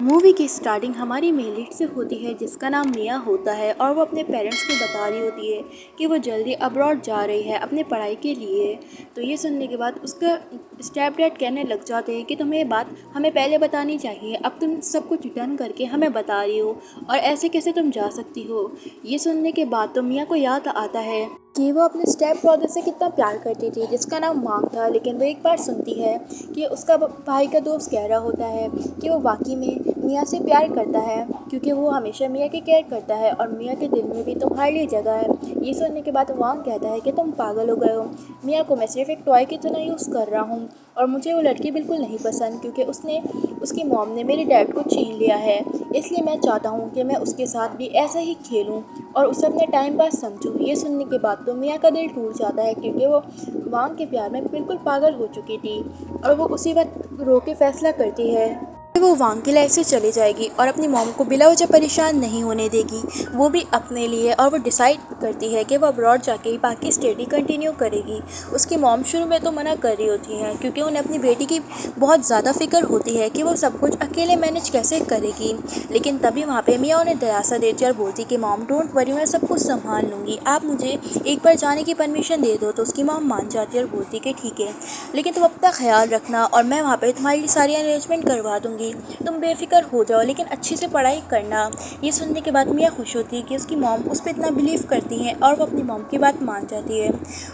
Movie की starting हमारी main lead से होती है जिसका नाम मिया होता है और वो अपने पेरेंट्स को बता रही होती है कि वो जल्दी अब्रॉड जा रही है अपने पढ़ाई के लिए। तो ये सुनने के बाद उसका स्टेप डैड कहने लग जाते हैं कि तुम्हें ये बात हमें पहले बतानी चाहिए, अब तुम सब कुछ डन करके हमें बता रही हो और ऐसे कैसे तुम जा सकती हो। ये सुनने के बाद तो मिया को याद आता है कि वो अपने स्टेप ब्रदर से कितना प्यार करती थी जिसका नाम मांग था। लेकिन वो एक बार सुनती है कि उसका भाई का दोस्त कह रहा होता है कि वो वाकई में मिया से प्यार करता है क्योंकि वो हमेशा मिया की केयर करता है और मिया के दिल में भी तुम्हारे लिए जगह है। ये सुनने के बाद वांग कहता है कि तुम पागल हो गए हो, मिया को मैं सिर्फ एक टॉय की तरह यूज़ कर रहा हूँ और मुझे वो लड़की बिल्कुल नहीं पसंद क्योंकि उसकी मॉम ने मेरे डैड को छीन लिया है। इसलिए मैं चाहता हूँ कि मैं उसके साथ भी ऐसा ही खेलूँ और उसे अपने टाइम पास समझूँ। ये सुनने के बाद तो मिया का दिल टूट जाता है क्योंकि वो वांग के प्यार में बिल्कुल पागल हो चुकी थी और वो उसी वक्त रो के फैसला करती है कि वो वांग की लाइफ से चली जाएगी और अपनी मॉम को बिला वजह परेशान नहीं होने देगी, वो भी अपने लिए। और वो डिसाइड करती है कि वो अब्रॉड जाके ही बाकी स्टडी कंटिन्यू करेगी। उसकी मॉम शुरू में तो मना कर रही होती है क्योंकि उन्हें अपनी बेटी की बहुत ज़्यादा फिक्र होती है कि वो सब कुछ अकेले मैनेज कैसे करेगी। लेकिन तभी वहाँ पे मिया उन्हें दिलासा देती है और बोलती कि मॉम डोंट वरी, मैं सब कुछ संभाल लूँगी, आप मुझे एक बार जाने की परमिशन दे दो। तो उसकी मॉम मान जाती है और बोलती कि ठीक है, लेकिन तुम अपना ख्याल रखना और मैं वहाँ पे तुम्हारी सारी अरेंजमेंट करवा दूँगी, तुम बेफिक्र हो जाओ लेकिन अच्छी से पढ़ाई करना। ये सुनने के बाद मिया खुश होती है कि उसकी मॉम उस पर इतना बिलीव करती है और वो अपनी मॉम की बात मान जाती है।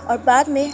और बाद में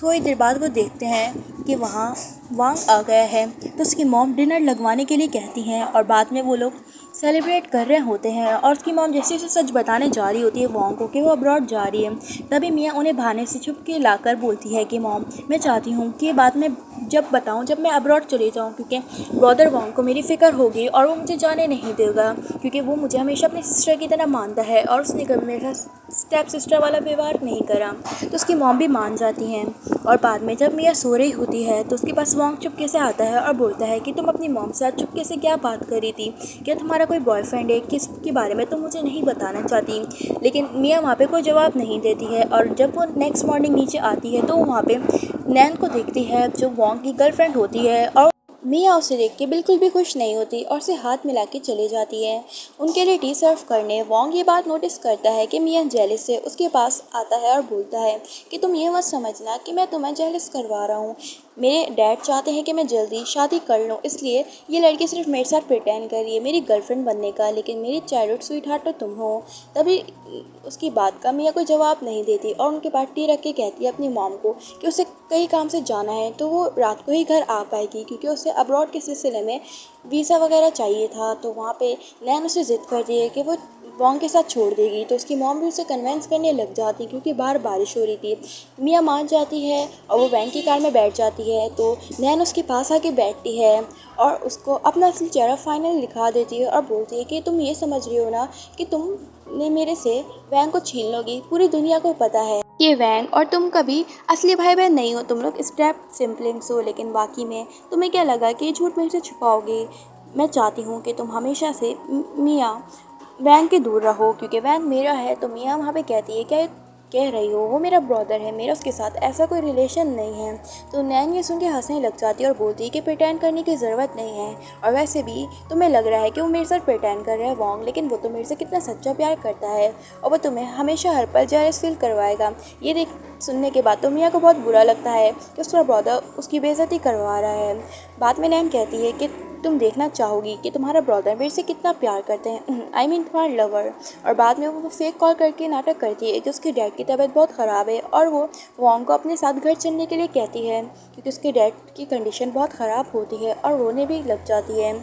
थोड़ी देर बाद वो देखते हैं कि वहाँ वांग आ गया है तो उसकी मॉम डिनर लगवाने के लिए कहती हैं और बाद में वो लोग सेलिब्रेट कर रहे होते हैं और उसकी मॉम जैसे उसे सच बताने जा रही होती है वांग को कि वो अब्रॉड जा रही है। तभी मिया उन्हें बहाने से छुप के लाकर बोलती है कि मॉम मैं चाहती हूँ कि ये बात मैं जब बताऊँ जब मैं अब्रॉड चली जाऊँ क्योंकि ब्रदर वांग को मेरी फ़िक्र होगी और वो मुझे जाने नहीं देगा क्योंकि वो मुझे हमेशा अपनी सिस्टर की तरह मानता है और उसने कभी मेरा स्टेप सिस्टर वाला व्यवहार नहीं करा। तो उसकी मॉम भी मान जाती हैं और बाद में जब मिया सो रही होती है तो उसके पास वांग चुपके से आता है और बोलता है कि तुम अपनी मॉम से आज चुपके से क्या बात करी थी, क्या तुम्हारा कोई बॉयफ्रेंड है, किसके बारे में तुम मुझे नहीं बताना चाहती। लेकिन मिया वहाँ पे कोई जवाब नहीं देती है और जब वो नेक्स्ट मॉर्निंग नीचे आती है तो वहाँ पे नैन को देखती है जो वांग की गर्लफ्रेंड होती है और मिया उसे देख के बिल्कुल भी खुश नहीं होती और उसे हाथ मिला के चली जाती है उनके लिए टी सर्व करने। वांग ये बात नोटिस करता है कि मिया जेलिस से उसके पास आता है और बोलता है कि तुम ये मत समझना कि मैं तुम्हें जेलिस करवा रहा हूँ, मेरे डैड चाहते हैं कि मैं जल्दी शादी कर लूँ, इसलिए ये लड़की सिर्फ मेरे साथ प्रिटेंड कर रही है मेरी गर्लफ्रेंड बनने का, लेकिन मेरी चाइल्डहुड स्वीट हार्ट तो तुम हो। तभी उसकी बात का मिया कोई जवाब नहीं देती और उनके पास टी रख के कहती है अपनी मॉम को कि उसे कहीं काम से जाना है तो वो रात को ही घर आ पाएगी क्योंकि उसे अब्रॉड के सिलसिले में वीज़ा वगैरह चाहिए था। तो वहाँ पे नैन उसे ज़िद करती है कि वो वांग के साथ छोड़ देगी तो उसकी मॉम भी उसे कन्वेंस करने लग जाती क्योंकि बाहर बारिश हो रही थी। मिया मान जाती है और वो वैन की कार में बैठ जाती है तो नैन उसके पास आके बैठती है और उसको अपना असली चेहरा फाइनल दिखा देती है और बोलती है कि तुम ये समझ रही हो ना कि तुमने मेरे से वैन को छीन लोगी, पूरी दुनिया को पता है कि वैंग और तुम कभी असली भाई बहन नहीं हो, तुम लोग स्टेप सिम्पलिंग्स हो, लेकिन बाकी में तुम्हें क्या लगा कि ये झूठ मेरे से छुपाओगे। मैं चाहती हूँ कि तुम हमेशा से मिया वैंग के दूर रहो क्योंकि वैंग मेरा है। तो मिया वहाँ पे कहती है क्या कह रही हो, वो मेरा ब्रदर है, मेरा उसके साथ ऐसा कोई रिलेशन नहीं है। तो नैन ये सुन के हंसने लग जाती है और बोलती है कि प्रिटेंड करने की ज़रूरत नहीं है और वैसे भी तुम्हें लग रहा है कि वो मेरे साथ प्रिटेंड कर रहा है वांग, लेकिन वो तो मेरे से कितना सच्चा प्यार करता है और वो तुम्हें हमेशा हर पल जेलस फील करवाएगा। ये देख सुनने के बाद तो मिया को बहुत बुरा लगता है कि उसका ब्रदर उसकी बेइज्जती करवा रहा है। बाद में नैन कहती है कि तुम देखना चाहोगी कि तुम्हारा ब्रदर मेरे से कितना प्यार करते हैं, आई मीन तुम्हारा लवर। और बाद में वो फेक कॉल करके नाटक करती है कि उसके डैड की तबीयत बहुत ख़राब है और वो वांग को अपने साथ घर चलने के लिए कहती है क्योंकि उसके डैड की कंडीशन बहुत ख़राब होती है और रोने भी लग जाती है।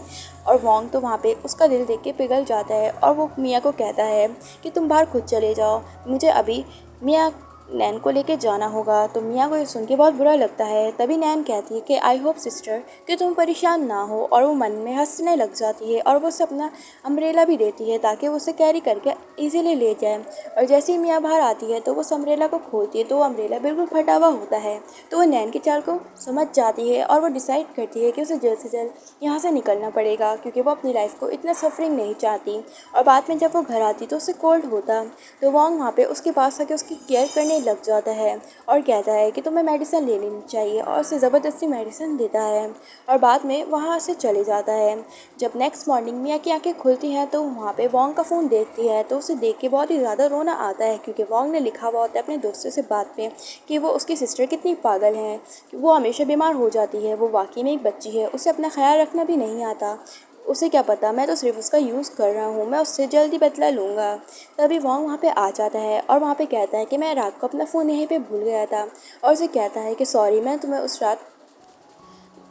और वांग तो वहाँ पे उसका दिल देख के पिघल जाता है और वो मिया को कहता है कि तुम बाहर खुद चले जाओ, मुझे अभी मिया नैन को लेके जाना होगा। तो मिया को ये सुन के बहुत बुरा लगता है। तभी नैन कहती है कि आई होप सिस्टर कि तुम परेशान ना हो और वो मन में हंसने लग जाती है और वो उसे अपना अम्ब्रेला भी देती है ताकि वो उसे कैरी करके इजीली ले जाए। और जैसे ही मिया बाहर आती है तो वो उस अम्ब्रेला को खोलती है तो वो अम्ब्रेला बिल्कुल फटा हुआ होता है। तो वो नैन की चाल को समझ जाती है और वो डिसाइड करती है कि उसे जल्द से जल्द यहाँ से निकलना पड़ेगा क्योंकि वो अपनी लाइफ को इतना सफरिंग नहीं चाहती। और बाद में जब वो घर आती तो उसे कोल्ड होता तो वांग वहाँ पे उसके पास आके उसकी केयर करने खिंचवाने लग जाता है और कहता है कि तुम्हें मेडिसिन ले लेनी चाहिए और उसे ज़बरदस्ती मेडिसिन देता है और बाद में वहाँ से चले जाता है। जब नेक्स्ट मॉर्निंग मिया की आंखें खुलती हैं तो वहाँ पे वोंग का फ़ोन देखती है तो उसे देख के बहुत ही ज़्यादा रोना आता है, क्योंकि वोंग ने लिखा हुआ होता है अपने दोस्तों से बात पे कि वो उसकी सिस्टर कितनी पागल हैं, कि वो हमेशा बीमार हो जाती है, वो वाकई में एक बच्ची है, उसे अपना ख्याल रखना भी नहीं आता, उसे क्या पता, मैं तो सिर्फ उसका यूज़ कर रहा हूँ, मैं उससे जल्दी बदला लूँगा। तभी वोंग वहाँ पे आ जाता है और वहाँ पे कहता है कि मैं रात को अपना फ़ोन यहीं पे भूल गया था, और उसे कहता है कि सॉरी, मैं तुम्हें उस रात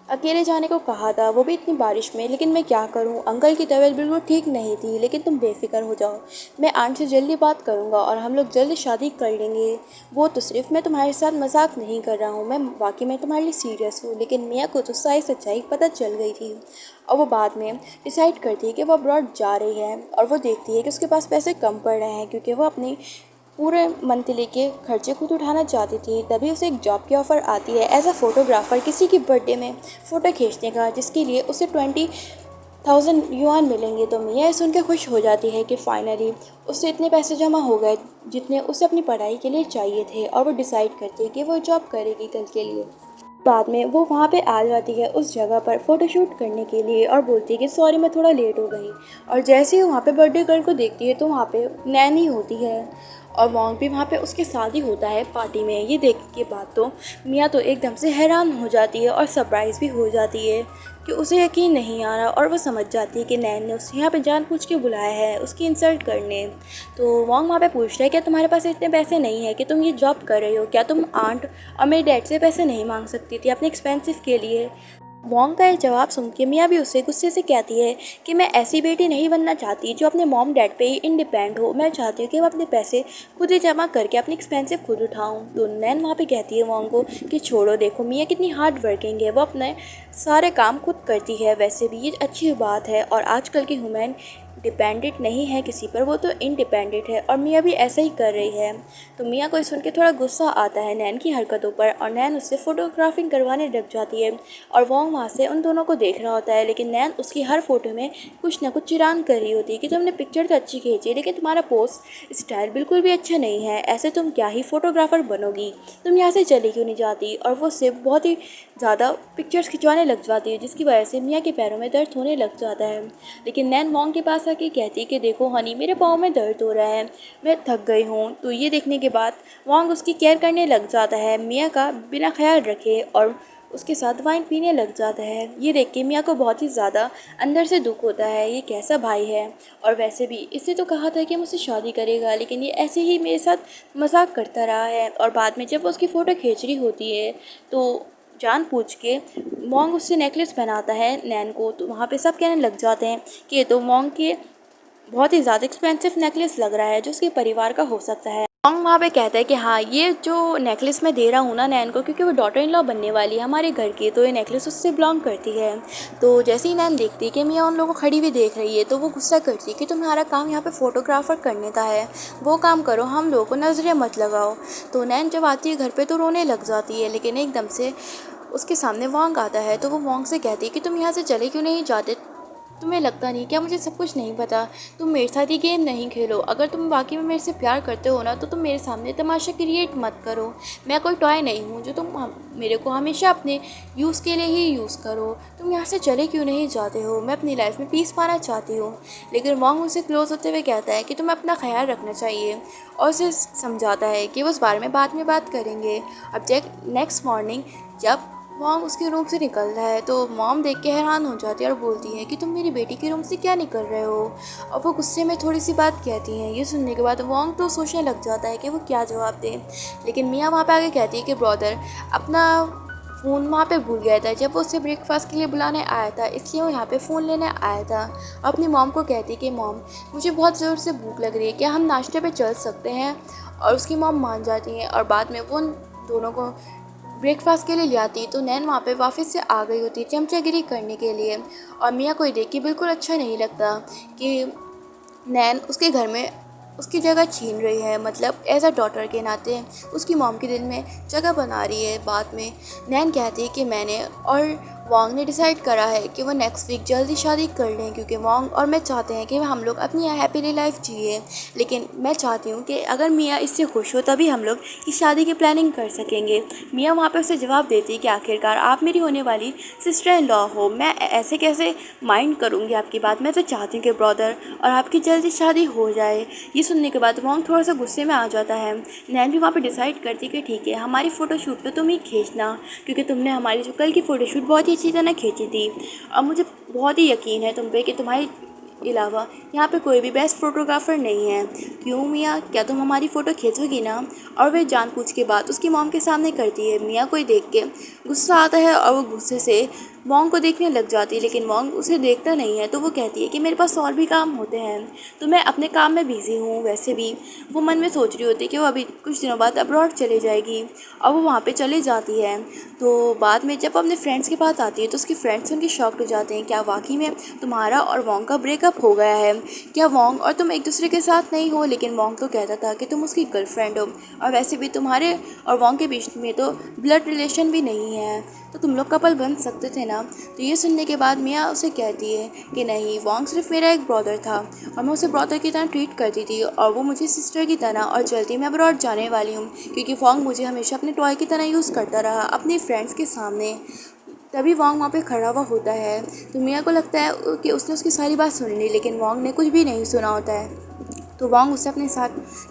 अकेले जाने को कहा था, वो भी इतनी बारिश में, लेकिन मैं क्या करूं, अंकल की तबीयत बिल्कुल ठीक नहीं थी, लेकिन तुम बेफिक्र हो जाओ, मैं आंट से जल्दी बात करूंगा और हम लोग जल्दी शादी कर लेंगे। वो तो सिर्फ मैं तुम्हारे साथ मजाक नहीं कर रहा हूँ, मैं वाकई में तुम्हारे लिए सीरियस हूँ। लेकिन मियाँ को तो सारी सच्चाई पता चल गई थी और वो बाद में डिसाइड करती है कि वो अब्रॉड जा रही है और वो देखती है कि उसके पास पैसे कम पड़ रहे हैं, क्योंकि वो अपनी पूरे मंथली के खर्चे खुद उठाना चाहती थी। तभी उसे एक जॉब की ऑफ़र आती है एज अ फ़ोटोग्राफ़र किसी की बर्थडे में फ़ोटो खींचने का, जिसके लिए उसे 20,000 युआन मिलेंगे। तो मिया सुन के खुश हो जाती है कि फ़ाइनली उससे इतने पैसे जमा हो गए जितने उसे अपनी पढ़ाई के लिए चाहिए थे, और वो डिसाइड करती है कि वो जॉब करेगी कल के लिए। बाद में वो वहाँ पे आ जाती है उस जगह पर फ़ोटोशूट करने के लिए और बोलती है कि सॉरी मैं थोड़ा लेट हो गई। और जैसे ही वहाँ पे बर्थडे गर्ल को देखती है तो वहाँ पे नैनी होती है और वोंग भी वहाँ पे उसके साथ ही होता है पार्टी में। ये देख के बाद तो मिया तो एकदम से हैरान हो जाती है और सरप्राइज़ भी हो जाती है कि उसे यकीन नहीं आ रहा, और वो समझ जाती है कि नैन ने उसे यहाँ पे जानबूझ के बुलाया है उसकी इंसल्ट करने। तो वोंग वहाँ पे पूछता है क्या तुम्हारे पास इतने पैसे नहीं है कि तुम ये जॉब कर रही हो, क्या तुम आंट और मेरे डैड से पैसे नहीं मांग सकती थी अपने एक्सपेंसिव के लिए। वोंग का ये जवाब सुन के मिया भी उससे गुस्से से कहती है कि मैं ऐसी बेटी नहीं बनना चाहती जो अपने मॉम डैड पे ही इंडिपेंड हो, मैं चाहती हूँ कि वो अपने पैसे खुद ही जमा करके अपनी एक्सपेंसिव खुद उठाऊँ। तो नैन वहाँ पे कहती है वोंग को कि छोड़ो, देखो मिया कितनी हार्ड वर्किंग है, वो अपने सारे काम खुद करती है, वैसे भी ये अच्छी बात है, और आजकल की वुमेन डिपेंडेंट नहीं है किसी पर, वो तो इंडिपेंडेंट है, और मिया भी ऐसा ही कर रही है। तो मिया को सुन के थोड़ा गुस्सा आता है नैन की हरकतों पर, और नैन उससे फ़ोटोग्राफिंग करवाने लग जाती है और वोंग वहाँ से उन दोनों को देख रहा होता है। लेकिन नैन उसकी हर फोटो में कुछ ना कुछ चिरान कर रही होती है कि तुमने पिक्चर तो अच्छी खींची लेकिन तुम्हारा पोस्ट स्टाइल बिल्कुल भी अच्छा नहीं है, ऐसे तुम क्या ही फ़ोटोग्राफ़र बनोगी, तुम यहाँ से चली क्यों नहीं जाती। और वो उससे बहुत ही ज़्यादा पिक्चर्स खिंचवाने लग जाती है, जिसकी वजह से मिया के पैरों में दर्द होने लग जाता है। लेकिन नैन वोंग के पास आके कहती है कि देखो हनी, मेरे पाँव में दर्द हो रहा है, मैं थक गई हूँ। तो ये देखने के बाद वोंग उसकी केयर करने लग जाता है मिया का बिना ख्याल रखे, और उसके साथ वाइन पीने लग जाता है। ये देख के मिया को बहुत ही ज़्यादा अंदर से दुख होता है, ये कैसा भाई है, और वैसे भी इसने तो कहा था कि मुझसे शादी करेगा, लेकिन ये ऐसे ही मेरे साथ मजाक करता रहा है। और बाद में जब वो उसकी फ़ोटो खींच रही होती है तो जानबूझ के मोंग उससे नेकलेस पहनाता है नैन को। तो वहाँ पे सब कहने लग जाते हैं कि ये तो मोंग के बहुत ही ज़्यादा एक्सपेंसिव नेकलेस लग रहा है जो उसके परिवार का हो सकता है। मोंग वहाँ पे कहता है कि हाँ, ये जो नेकलेस मैं दे रहा हूँ ना नैन को, क्योंकि वो डॉटर इन लॉ बनने वाली है हमारे घर की, तो ये नेकलेस उससे बिलोंग करती है। तो जैसे ही नैन देखती है कि मियाँ उन लोगों को खड़ी हुई देख रही है तो वो गुस्सा करती है कि तुम्हारा काम यहाँ पे फ़ोटोग्राफ़र करने का है, वो काम करो, हम लोगों को नजरें मत लगाओ। तो नैन जब आती है घर पे तो रोने लग जाती है, लेकिन एकदम से उसके सामने वोंग आता है तो वो वोंग से कहती है कि तुम यहाँ से चले क्यों नहीं जाते, तुम्हें लगता नहीं क्या मुझे सब कुछ नहीं पता, तुम मेरे साथ ये गेम नहीं खेलो, अगर तुम वाकई में मेरे से प्यार करते हो ना तो तुम मेरे सामने तमाशा क्रिएट मत करो, मैं कोई टॉय नहीं हूँ जो तुम मेरे को हमेशा अपने यूज़ के लिए ही यूज़ करो, तुम यहाँ से चले क्यों नहीं जाते हो, मैं अपनी लाइफ में पीस पाना चाहती हूँ। लेकिन वोंग उनसे क्लोज होते हुए कहता है कि तुम्हें अपना ख्याल रखना चाहिए, और उसे समझाता है कि वो उस बारे में बाद में बात करेंगे। अब नेक्स्ट मॉर्निंग जब मॉम उसके रूम से निकल रहा है तो मॉम देख के हैरान हो जाती है और बोलती है कि तुम मेरी बेटी के रूम से क्या निकल रहे हो, और वो गुस्से में थोड़ी सी बात कहती हैं। ये सुनने के बाद वोंग तो सोचने लग जाता है कि वो क्या जवाब दे, लेकिन मियाँ वहाँ पे आगे कहती है कि ब्रदर अपना फ़ोन वहाँ पे भूल गया था जब वो उसे ब्रेकफास्ट के लिए बुलाने आया था, इसलिए वो यहाँ पे फ़ोन लेने आया था। अपनी मॉम को कहती है कि मॉम मुझे बहुत ज़ोर से भूख लग रही है, क्या हम नाश्ते पे चल सकते हैं, और उसकी मॉम मान जाती हैं और बाद में वो उन दोनों को ब्रेकफास्ट के लिए ले आती। तो नैन वहाँ पे वापस से आ गई होती चमचागिरी करने के लिए, और मियाँ को देख के बिल्कुल अच्छा नहीं लगता कि नैन उसके घर में उसकी जगह छीन रही है, मतलब एज अ डॉटर के नाते उसकी मॉम के दिल में जगह बना रही है। बाद में नैन कहती है कि मैंने और वांग ने डिसाइड करा है कि वो नेक्स्ट वीक जल्दी शादी कर लें, क्योंकि वांग और मैं चाहते हैं कि हम लोग अपनी हैप्पीली लाइफ जिए। लेकिन मैं चाहती हूँ कि अगर मियाँ इससे खुश हो तभी हम लोग इस शादी की प्लानिंग कर सकेंगे। मियाँ वहाँ पे उसे जवाब देती है कि आखिरकार आप मेरी होने वाली सिस्टर इन लॉ हो, मैं ऐसे कैसे माइंड करूँगी आपकी बात। मैं तो चाहती हूँ कि ब्रदर और आपकी जल्दी शादी हो जाए। ये सुनने के बाद वांग थोड़ा सा गुस्से में आ जाता है। नैन भी वहाँ पे डिसाइड करती कि ठीक है, हमारी फ़ोटोशूट तो तुम ही खींचना, क्योंकि तुमने हमारी जो कल की फ़ोटोशूट बहुत ही अच्छी तरह खींची थी और मुझे बहुत ही यकीन है तुम पे कि तुम्हारे अलावा यहाँ पे कोई भी बेस्ट फोटोग्राफर नहीं है। क्यों मियाँ, क्या तुम हमारी फ़ोटो खींचोगी ना? और वह जानबूझ के बात उसकी मॉम के सामने करती है। मियाँ को देख के गुस्सा आता है और वो गुस्से से मॉन्ग को देखने लग जाती है, लेकिन मॉन्ग उसे देखता नहीं है। तो वो कहती है कि मेरे पास और भी काम होते हैं, तो मैं अपने काम में बिज़ी हूँ। वैसे भी वो मन में सोच रही होती है कि वो अभी कुछ दिनों बाद अब्रॉड चले जाएगी और वो वहाँ पे चले जाती है। तो बाद में जब अपने फ्रेंड्स के पास आती है तो उसकी फ्रेंड्स उनकी शॉक्ड हो जाते हैं। क्या वाकई में तुम्हारा और वॉन्ग का ब्रेकअप हो गया है? क्या वॉन्ग और तुम एक दूसरे के साथ नहीं हो? लेकिन वॉन्ग तो कहता था कि तुम उसकी गर्लफ्रेंड हो, और वैसे भी तुम्हारे और वॉन्ग के बीच में तो ब्लड रिलेशन भी नहीं है, तो तुम लोग कपल बन सकते थे ना। तो ये सुनने के बाद मियाँ उसे कहती है कि नहीं, वॉन्ग सिर्फ मेरा एक ब्रदर था और मैं उसे ब्रदर की तरह ट्रीट करती थी और वो मुझे सिस्टर की तरह, और जल्दी मैं अब्रॉड जाने वाली हूँ, क्योंकि वॉन्ग मुझे हमेशा अपने टॉय की तरह यूज़ करता रहा अपने फ्रेंड्स के सामने। तभी वॉन्ग वहाँ पे खड़ा हुआ होता है। तो मियाँ को लगता है कि उसने उसकी सारी बात सुन ली, लेकिन वॉन्ग ने कुछ भी नहीं सुना होता है। तो वॉन्ग उससे अपने साथ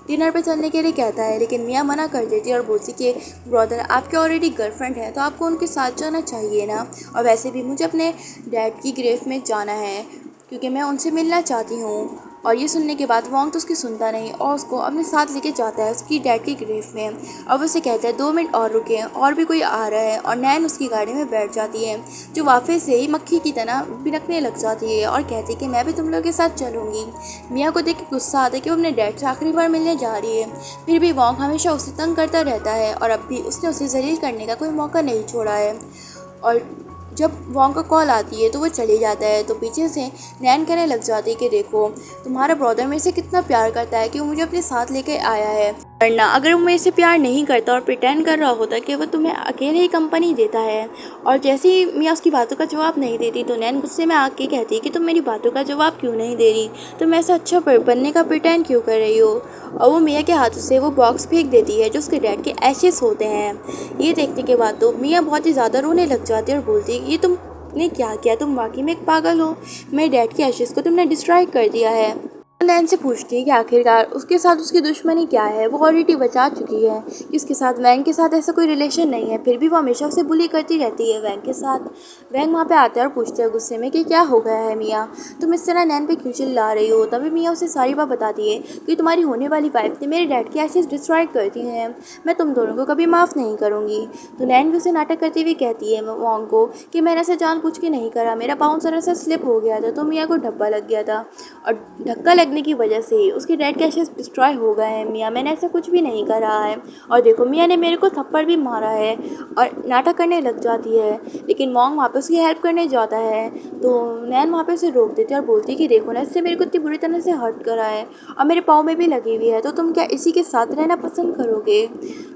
डिनर पे चलने के लिए कहता है, लेकिन मियाँ मना कर देती है और बोलती कि ब्रदर आपके ऑलरेडी गर्लफ्रेंड है तो आपको उनके साथ जाना चाहिए ना, और वैसे भी मुझे अपने डैड की ग्रेव में जाना है क्योंकि मैं उनसे मिलना चाहती हूँ। और ये सुनने के बाद वॉन्ग तो उसकी सुनता नहीं और उसको अपने साथ लेके जाता है उसकी डैड की ग्रेव में। और वो उसे कहता है 2 मिनट और रुके, और भी कोई आ रहा है। और नैन उसकी गाड़ी में बैठ जाती है, जो वापस से ही मक्खी की तरह बिनकने लग जाती है और कहती है कि मैं भी तुम लोग के साथ चलूँगी। मियाँ को देख के गुस्सा आता है कि वो अपने डैड से आखिरी बार मिलने जा रही है। फिर भी वॉन्ग हमेशा उसे तंग करता रहता है और अब भी उसने उसे जलील करने का कोई मौका नहीं छोड़ा है। और जब वॉन्ग का कॉल आती है तो वो चले जाता है। तो पीछे से नैन कहने लग जाती है कि देखो, तुम्हारा ब्रदर मेरे से कितना प्यार करता है कि वो मुझे अपने साथ लेके आया है, वरना अगर वो मेरे से प्यार नहीं करता और प्रिटेंड कर रहा होता कि वो तुम्हें अकेले ही कंपनी देता है। और जैसे ही मियाँ उसकी बातों का जवाब नहीं देती तो नैन गुस्से में आके कहती है कि तुम मेरी बातों का जवाब क्यों नहीं दे रही, तुम ऐसा अच्छा बनने का प्रिटेंड क्यों कर रही हो। और वो मियाँ के हाथों से वो बॉक्स फेंक देती है जो उसके डैड के एशेस होते हैं। ये देखने के बाद तो मियाँ बहुत ही ज़्यादा रोने लग जाती है और बोलती है ये तुमने क्या किया, तुम वाकई में एक पागल हो, मेरे डैड के एशेस को तुमने डिस्ट्रॉय कर दिया है। नैन से पूछती है कि आखिरकार उसके साथ उसकी दुश्मनी क्या है। वो ऑलरेडी बचा चुकी है कि उसके साथ वैंग के साथ ऐसा कोई रिलेशन नहीं है, फिर भी वो हमेशा उसे बुली करती रहती है वैंग के साथ। वैंग वहाँ पे आता है और पूछते हैं गुस्से में कि क्या हो गया है मियाँ, तुम इस तरह नैन पे क्यों चिल्ला रही हो। तभी मियाँ उसे सारी बात बताती है कि तुम्हारी होने वाली वाइफ ने मेरे डैड की एशेज़ डिस्ट्रॉय कर दी हैं, मैं तुम दोनों को कभी माफ़ नहीं करूँगी। तो नैन भी उसे नाटक करती हुई कहती है वॉन्ग को कि मैंने ऐसे जानबूझ के नहीं करा, मेरा पाँव जरा सा स्लिप हो गया था तो मियाँ को धब्बा लग गया था, और धक्का लगने की वजह से उसके डैड के एशेज़ डिस्ट्रॉय हो गए हैं। मियाँ मैंने ऐसा कुछ भी नहीं करा है, और देखो मियाँ ने मेरे को थप्पड़ भी मारा है, और नाटक करने लग जाती है। लेकिन मॉन्ग वहाँ पे उसकी हेल्प करने जाता है तो नैन वहाँ पे उसे रोक देती है और बोलती है कि देखो ना, इससे मेरे को इतनी बुरी तरह से हर्ट करा है और मेरे पाँव में भी लगी हुई है, तो तुम क्या इसी के साथ रहना पसंद करोगे।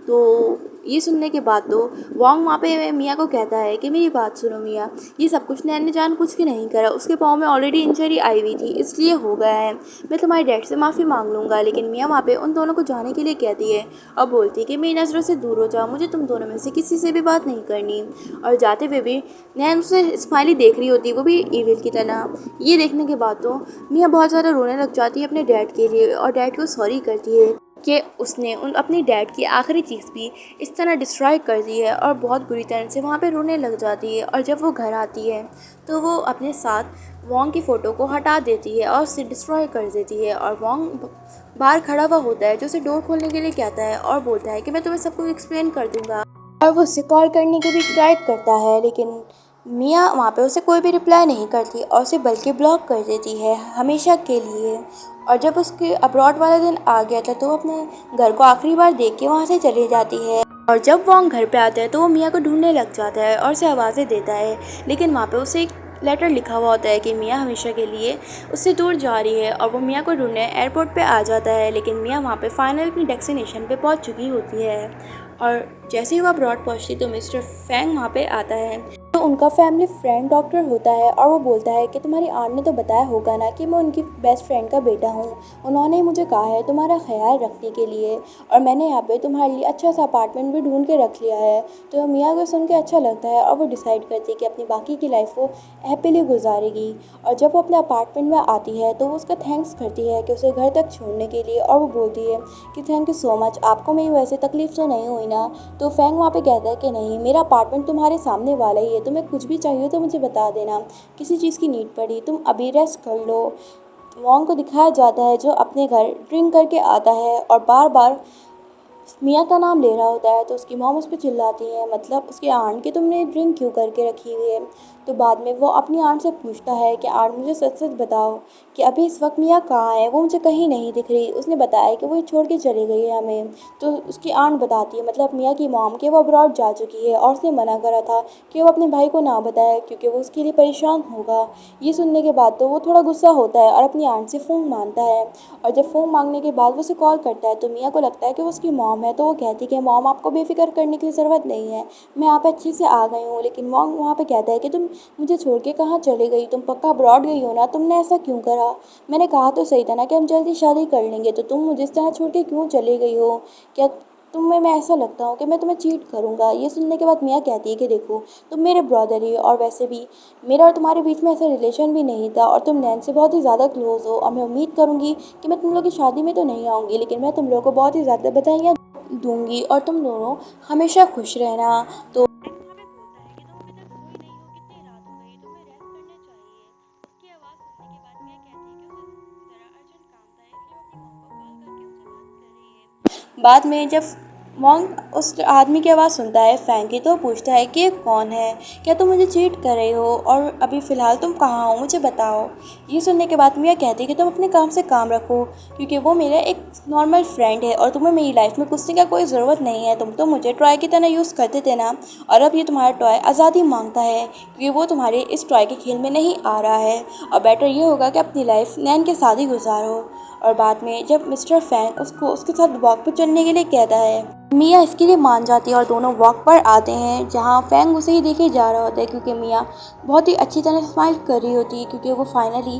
तो ये सुनने के बाद तो वॉन्ग वहाँ पे मियाँ को कहता है कि मेरी बात सुनो मियाँ, ये सब कुछ नैन ने जानबूझ के नहीं करा, उसके पाँव में ऑलरेडी इंजरी आई हुई थी इसलिए हो गया है, मैं तुम्हारे डैड से माफ़ी मांग लूँगा। लेकिन मियाँ वहाँ पे उन दोनों को जाने के लिए कहती है और बोलती है कि मेरी नज़रों से दूर हो जाओ, मुझे तुम दोनों में से किसी से भी बात नहीं करनी। और जाते हुए भी नैन उसे स्माइली देख रही होती है, वो भी ईविल की तरह। ये देखने के बाद तो मियाँ बहुत ज़्यादा रोने लग जाती है अपने डैड के लिए और डैड को सॉरी करती है कि उसने अपनी डैड की आखिरी चीज़ भी इस तरह डिस्ट्रॉय कर दी है, और बहुत बुरी तरह से वहाँ पे रोने लग जाती है। और जब वो घर आती है तो वो अपने साथ वॉन्ग की फ़ोटो को हटा देती है और उसे डिस्ट्रॉय कर देती है। और वॉन्ग बाहर खड़ा हुआ होता है जो उसे डोर खोलने के लिए कहता है और बोलता है कि मैं तुम्हें सब कुछ एक्सप्लेन कर दूँगा, और वो उससे कॉल करने की भी ट्राई करता है। लेकिन मियाँ वहाँ पे उसे कोई भी रिप्लाई नहीं करती और उसे बल्कि ब्लॉक कर देती है हमेशा के लिए। और जब उसके अब्रॉड वाला दिन आ गया था तो वो अपने घर को आखिरी बार देख के वहाँ से चली जाती है। और जब वॉन्ग घर पे आता है तो वो मियाँ को ढूंढने लग जाता है और उसे आवाज़ें देता है, लेकिन वहाँ पे उसे एक लेटर लिखा हुआ होता है कि मियाँ हमेशा के लिए उससे दूर जा रही है। और वो मियाँ को ढूंढने एयरपोर्ट पे आ जाता है, लेकिन मियाँ वहाँ पे फाइनल अपनी डेस्टिनेशन पे पहुँच चुकी होती है। और जैसे ही वो अब्रॉड पहुँचती तो मिस्टर फैंग वहाँ पे आता है तो उनका फैमिली फ्रेंड डॉक्टर होता है और वो बोलता है कि तुम्हारी आंट ने तो बताया होगा ना कि मैं उनकी बेस्ट फ्रेंड का बेटा हूँ। उन्होंने ही मुझे कहा है तुम्हारा ख्याल रखने के लिए, और मैंने यहाँ पे तुम्हारे लिए अच्छा सा अपार्टमेंट भी ढूंढ के रख लिया है। तो मियाँ को सुन के अच्छा लगता है और वो डिसाइड करती है कि अपनी बाकी की लाइफ वो हैप्पीली गुजारेगी। और जब वो अपने अपार्टमेंट में आती है तो वो उसका थैंक्स करती है कि उसे घर तक छोड़ने के लिए, और वो बोलती है कि थैंक यू सो मच, आपको मेरी वजह से तकलीफ तो नहीं हुई ना। तो फैंग वहाँ पे कहता है कि नहीं, मेरा अपार्टमेंट तुम्हारे सामने वाला ही है, तुम्हें कुछ भी चाहिए तो मुझे बता देना, किसी चीज़ की नीड पड़ी तुम अभी रेस्ट कर लो। वॉन्ग को दिखाया जाता है जो अपने घर ड्रिंक करके आता है और बार बार मियाँ का नाम ले रहा होता है। तो उसकी मॉम उस पर चिल्लाती है, मतलब उसकी आंट की तुमने ड्रिंक क्यों करके रखी हुई है। तो बाद में वो अपनी आंट से पूछता है कि आंट मुझे सच सच बताओ कि अभी इस वक्त मियाँ कहाँ है, वो मुझे कहीं नहीं दिख रही। उसने बताया कि वो छोड़ के चली गई है हमें। तो उसकी आंट बताती है, मतलब मियाँ की मॉम, कि वो अब्रॉड जा चुकी है और उसने मना करा था कि वो अपने भाई को ना बताए क्योंकि वो उसके लिए परेशान होगा। ये सुनने के बाद तो वो थोड़ा गुस्सा होता है और अपनी आंट से फ़ोन मांगता है। और जब फ़ोन मांगने के बाद वो उसे कॉल करता है तो मियाँ को लगता है कि वो उसकी मॉम है। तो वो कहती है कि मॉम आपको बेफिक्र करने की ज़रूरत नहीं है, मैं यहाँ पे अच्छे से आ गई हूँ। लेकिन मॉम वहाँ पे कहता है कि तुम मुझे छोड़ के कहाँ चली गई, तुम पक्का अब्रॉड गई हो ना, तुमने ऐसा क्यों करा। मैंने कहा तो सही था ना कि हम जल्दी शादी कर लेंगे, तो तुम मुझे इस तरह छोड़ के क्यों चली गई हो। क्या तुम्हें मैं ऐसा लगता हूँ कि मैं तुम्हें चीट करूँगा। ये सुनने के बाद मियाँ कहती है कि देखो तुम मेरे ब्रदर ही हो, और वैसे भी मेरा और तुम्हारे बीच में ऐसा रिलेशन भी नहीं था, और तुम नैन से बहुत ही ज़्यादा क्लोज हो, और मैं उम्मीद करूँगी कि मैं तुम लोग की शादी में तो नहीं आऊँगी, लेकिन मैं तुम लोगों को बहुत ही ज़्यादा बधाइयाँ दूंगी और तुम दोनों हमेशा खुश रहना। तो वहाँ पे बोलता है कि तुम अभी तक सोई नहीं हो, कितनी रात हो गई, तुम्हें रेस्ट करना चाहिए। उसकी आवाज़ सुनने के बाद मियाँ कहती है कि उसे ज़रा अर्जेंट काम था, इसलिए वो अपनी मॉम को कॉल करके उनसे बात कर रही है। बाद में जब मॉन्ग उस आदमी की आवाज़ सुनता है फैंग की, तो पूछता है कि ये कौन है, क्या तुम मुझे चीट कर रहे हो, और अभी फ़िलहाल तुम कहाँ हो मुझे बताओ। ये सुनने के बाद मियाँ कहती है कि तुम अपने काम से काम रखो, क्योंकि वो मेरा एक नॉर्मल फ्रेंड है और तुम्हें मेरी लाइफ में घुसने का कोई ज़रूरत नहीं है। तुम तो मुझे टॉय की तरह यूज़ करते थे ना, और अब ये तुम्हारा टॉय आज़ादी मांगता है क्योंकि वो तुम्हारे इस टॉय के खेल में नहीं आ रहा है। और बेटर ये होगा कि अपनी लाइफ नैन के साथ ही गुजारो। और बाद में जब मिस्टर फैंग उसको उसके साथ वॉक पर चलने के लिए कहता है, मियाँ इसके लिए मान जाती है और दोनों वॉक पर आते हैं, जहाँ फैंग उसे ही देखे जा रहा होता है क्योंकि मियाँ बहुत ही अच्छी तरह स्माइल कर रही होती है, क्योंकि वो फाइनली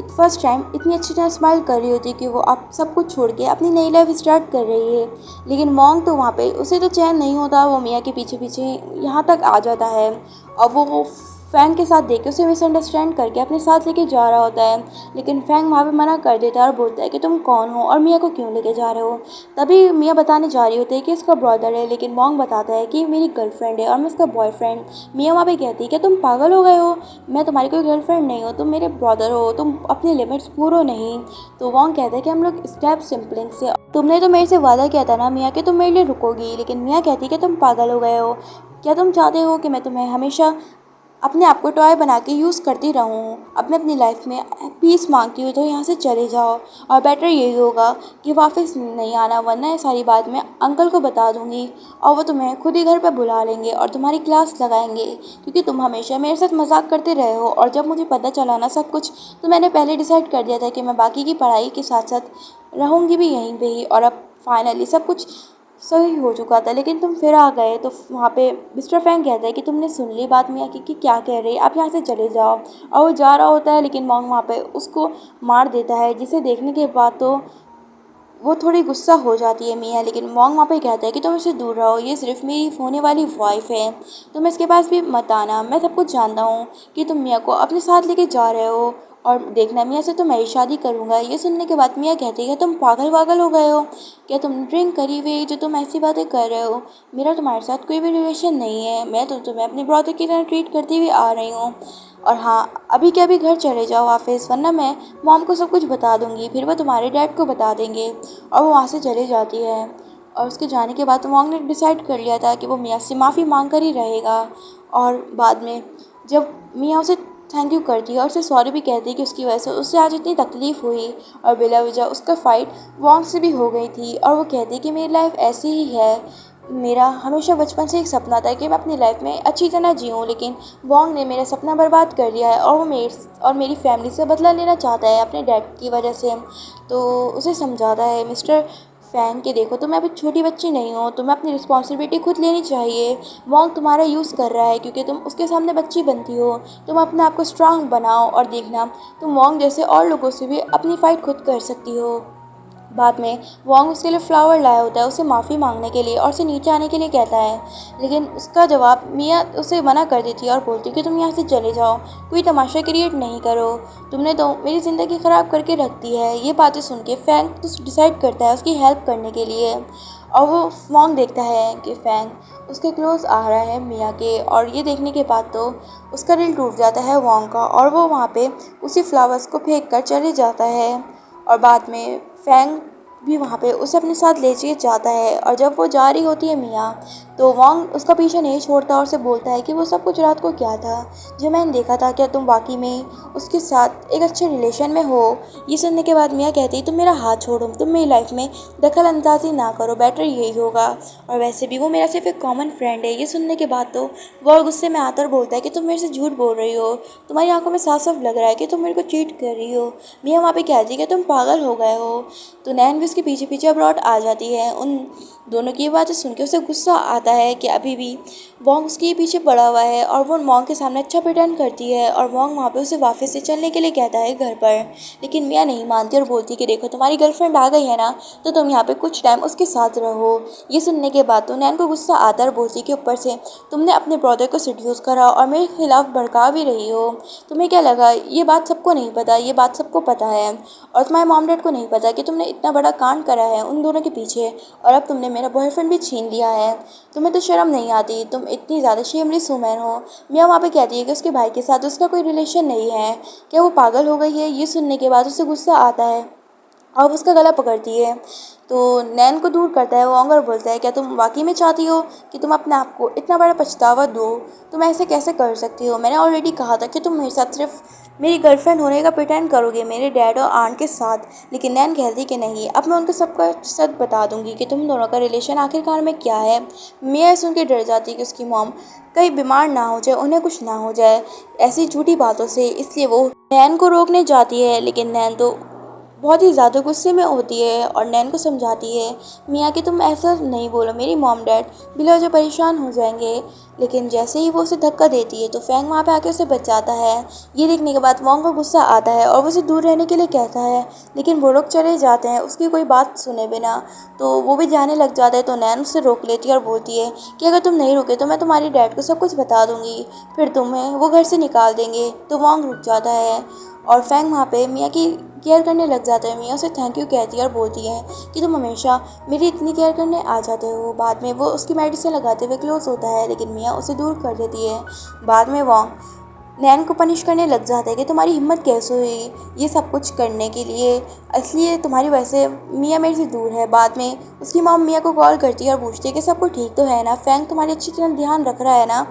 फर्स्ट टाइम इतनी अच्छी तरह स्माइल कर रही होती है कि वो अब सब कुछ छोड़ के अपनी नई लाइफ स्टार्ट कर रही है। लेकिन मॉन्ग तो वहाँ पे उसे तो चैन नहीं होता, वो मियाँ के पीछे पीछे यहाँ तक आ जाता है और वो फैंग के साथ देख के उसे मिसअंडरस्टैंड करके अपने साथ लेके जा रहा होता है। लेकिन फैंग वहाँ पे मना कर देता है और बोलता है कि तुम कौन हो और मियाँ को क्यों लेके जा रहे हो। तभी मियाँ बताने जा रही होती है कि इसका ब्रदर है, लेकिन मॉन्ग बताता है कि मेरी गर्लफ्रेंड है और मैं इसका बॉयफ्रेंड। मियाँ वहाँ पे कहती है कि तुम पागल हो गए हो, मैं तुम्हारी कोई गर्लफ्रेंड नहीं हो, तुम मेरे ब्रदर हो, तुम अपने लिमिट्स पूरो नहीं। तो मॉन्ग कहता है कि हम लोग स्टेप सिंपलिंग से, तुमने तो मेरे से वादा किया था ना मियाँ कि तुम मेरे लिए रुकोगी। लेकिन मियाँ कहती है कि तुम पागल हो गए हो, क्या तुम चाहते हो कि मैं तुम्हें हमेशा अपने आप को टॉय बना के यूज़ करती रहूँ। अब मैं अपनी लाइफ में पीस मांगती हूँ तो यहाँ से चले जाओ, और बेटर यही होगा कि वापस नहीं आना, वरना ये सारी बात मैं अंकल को बता दूँगी और वो तुम्हें खुद ही घर पर बुला लेंगे और तुम्हारी क्लास लगाएंगे, क्योंकि तुम हमेशा मेरे साथ मजाक करते रहे हो। और जब मुझे पता चला ना सब कुछ, तो मैंने पहले डिसाइड कर दिया था कि मैं बाकी की पढ़ाई के साथ साथ रहूँगी भी यहीं पे ही, और अब फाइनली सब कुछ सही हो चुका था। लेकिन तुम फिर आ गए। तो वहाँ पे मिस्टर फैंग कहता है कि तुमने सुन ली बात मियाँ की कि क्या कह रही है, आप यहाँ से चले जाओ। और वो जा रहा होता है, लेकिन मॉन्ग वहाँ पे उसको मार देता है, जिसे देखने के बाद तो वो थोड़ी गुस्सा हो जाती है मियाँ। लेकिन मॉन्ग वहाँ पे कहता है कि तुम इससे दूर रहो, ये सिर्फ मेरी होने वाली वाइफ है, तुम इसके पास भी मत आना। मैं सब कुछ जानता हूँ कि तुम मियाँ को अपने साथ लेके जा रहे हो, और देखना मियाँ से तो मैं ही शादी करूँगा। ये सुनने के बाद मियाँ कहती है कि तुम पागल वागल हो गए हो, क्या तुम ड्रिंक करी हुई जो तुम ऐसी बातें कर रहे हो। मेरा तुम्हारे साथ कोई भी रिलेशन नहीं है, मैं तो तुम्हें अपने ब्रदर की तरह ट्रीट करती हुई आ रही हूँ। और हाँ, अभी के अभी घर चले जाओ वापस, वरना मैं मॉम को सब कुछ बता दूँगी, फिर वो तुम्हारे डैड को बता देंगे। और वो वहाँ से चली जाती है। और उसके जाने के बाद मॉन्ग ने डिसाइड कर लिया था कि वो मियाँ से माफ़ी मांग कर ही रहेगा। और बाद में जब मियाँ उसे थैंक यू करती है और उसे सॉरी भी कहती है कि उसकी वजह से उससे आज इतनी तकलीफ़ हुई, और बिला वजह उसका फ़ाइट वॉन्ग से भी हो गई थी। और वो कहती है कि मेरी लाइफ ऐसी ही है, मेरा हमेशा बचपन से एक सपना था कि मैं अपनी लाइफ में अच्छी तरह जीऊँ, लेकिन वॉन्ग ने मेरा सपना बर्बाद कर दिया है, और वो मेरी फैमिली से बदला लेना चाहता है अपने डैड की वजह से। तो उसे समझाता है मिस्टर फैंग कि देखो तुम्हें अभी छोटी बच्ची नहीं हो, तुम्हें अपनी रिस्पॉन्सिबिलिटी खुद लेनी चाहिए। वॉन्ग तुम्हारा यूज़ कर रहा है क्योंकि तुम उसके सामने बच्ची बनती हो। तुम अपने आप को स्ट्रांग बनाओ और देखना तुम वॉन्ग जैसे और लोगों से भी अपनी फ़ाइट खुद कर सकती हो। बाद में वॉन्ग उसके लिए फ्लावर लाया होता है उसे माफ़ी मांगने के लिए और उसे नीचे आने के लिए कहता है, लेकिन उसका जवाब मिया उसे मना कर देती है और बोलती है कि तुम यहाँ से चले जाओ, कोई तमाशा क्रिएट नहीं करो, तुमने तो मेरी ज़िंदगी ख़राब करके रख दी है। ये बातें सुन के फैंग तो डिसाइड करता है उसकी हेल्प करने के लिए, और वो वॉन्ग देखता है कि फैंग उसके क्लोज आ रहा है मिया के, और ये देखने के बाद तो उसका दिल टूट जाता है वॉन्ग का, और वो वहाँ पे उसी फ्लावर्स को फेंक कर चले जाता है। और बाद में फैंग भी वहाँ पे उसे अपने साथ ले जाता है, और जब वो जा रही होती है मिया तो वॉन्ग उसका पीछे नहीं छोड़ता और उसे बोलता है कि वो सब कुछ रात को क्या था जो मैंने देखा था, क्या तुम वाकई में उसके साथ एक अच्छे रिलेशन में हो। ये सुनने के बाद मिया कहती है तुम मेरा हाथ छोड़ो, तुम मेरी लाइफ में दखल अंदाजी ना करो, बेटर यही होगा, और वैसे भी वो मेरा सिर्फ एक कॉमन फ्रेंड है। ये सुनने के बाद तो वो गुस्से में आता और बोलता है कि तुम मेरे से झूठ बोल रही हो, तुम्हारी आंखों में साफ साफ लग रहा है कि तुम मेरे को चीट कर रही हो। मिया वहाँ पे कहती है कि तुम पागल हो गए हो। तो नैन भी उसके पीछे पीछे अब्रॉड आ जाती है। उन दोनों की बातें सुन के उसे गुस्सा आता है कि अभी भी वॉन्ग उसके पीछे पड़ा हुआ है, और वो वॉन्ग के सामने अच्छा प्रिटेंड करती है, और वॉन्ग वहाँ पे उसे वापस से चलने के लिए कहता है घर पर, लेकिन मिया नहीं मानती और बोलती कि देखो तुम्हारी गर्लफ्रेंड आ गई है ना, तो तुम यहाँ पे कुछ टाइम उसके साथ रहो। ये सुनने के बाद तो नैन को गुस्सा आता है और बोलती कि ऊपर से तुमने अपने ब्रदर को सेड्यूस करा और मेरे खिलाफ भड़का भी रही हो। तुम्हें क्या लगा ये बात सबको नहीं पता? ये बात सबको पता है, और तुम्हारे मॉम डैड को नहीं पता कि तुमने इतना बड़ा कांड करा है उन दोनों के पीछे, और अब तुमने मेरा बॉयफ्रेंड भी छीन लिया है। तुम्हें तो शर्म नहीं आती, तुम इतनी ज़्यादा शेमलेस वुमेन हो। मिया वहाँ पे कहती है कि उसके भाई के साथ उसका कोई रिलेशन नहीं है, क्या वो पागल हो गई है? ये सुनने के बाद उसे गुस्सा आता है और उसका गला पकड़ती है। तो नैन को दूर करता है वॉन्ग और बोलता है क्या तुम वाकई में चाहती हो कि तुम अपने आप को इतना बड़ा पछतावा दो? तुम ऐसे कैसे कर सकती हो? मैंने ऑलरेडी कहा था कि तुम मेरे साथ सिर्फ मेरी गर्लफ्रेंड होने का प्रिटेंड करोगे मेरे डैड और आंट के साथ, लेकिन नैन कहती कि नहीं, अब मैं उनको सबका सच बता दूंगी कि तुम दोनों का रिलेशन आखिरकार में क्या है। मिया सुन के डर जाती है कि उसकी मॉम कहीं बीमार ना हो जाए, उन्हें कुछ ना हो जाए ऐसी झूठी बातों से, इसलिए वो नैन को रोकने जाती है, लेकिन नैन तो बहुत ही ज़्यादा गुस्से में होती है और नैन को समझाती है मियाँ कि तुम ऐसा नहीं बोलो, मेरी मॉम डैड बिला वजह परेशान हो जाएंगे। लेकिन जैसे ही वो उसे धक्का देती है तो फैंग वहाँ पे आके उसे बचाता है। ये देखने के बाद वॉन्ग को गुस्सा आता है और वो उसे दूर रहने के लिए कहता है, लेकिन वो लोग चले जाते हैं उसकी कोई बात सुने बिना। तो वो भी जाने लग जाता है तो नैन उसे रोक लेती है और बोलती है कि अगर तुम नहीं रुके तो मैं तुम्हारे डैड को सब कुछ बता दूंगी, फिर तुम्हें वो घर से निकाल देंगे। तो वॉन्ग रुक जाता है और फैंग वहाँ पे मियाँ की केयर करने लग जाता है। मियाँ उसे थैंक यू कहती है और बोलती है कि तुम हमेशा मेरी इतनी केयर करने आ जाते हो। बाद में वो उसकी मेडिसिन लगाते हुए क्लोज होता है, लेकिन मियाँ उसे दूर कर देती है। बाद में वॉन्ग नैन को पनिश करने लग जाता है कि तुम्हारी हिम्मत कैसे हुई ये सब कुछ करने के लिए, इसलिए तुम्हारी वजह से मियाँ मेरे से दूर है। बाद में उसकी मॉम मियाँ को कॉल करती है और पूछती है कि सब कुछ ठीक तो है ना, फैंग तुम्हारी अच्छी तरह ध्यान रख रहा है ना?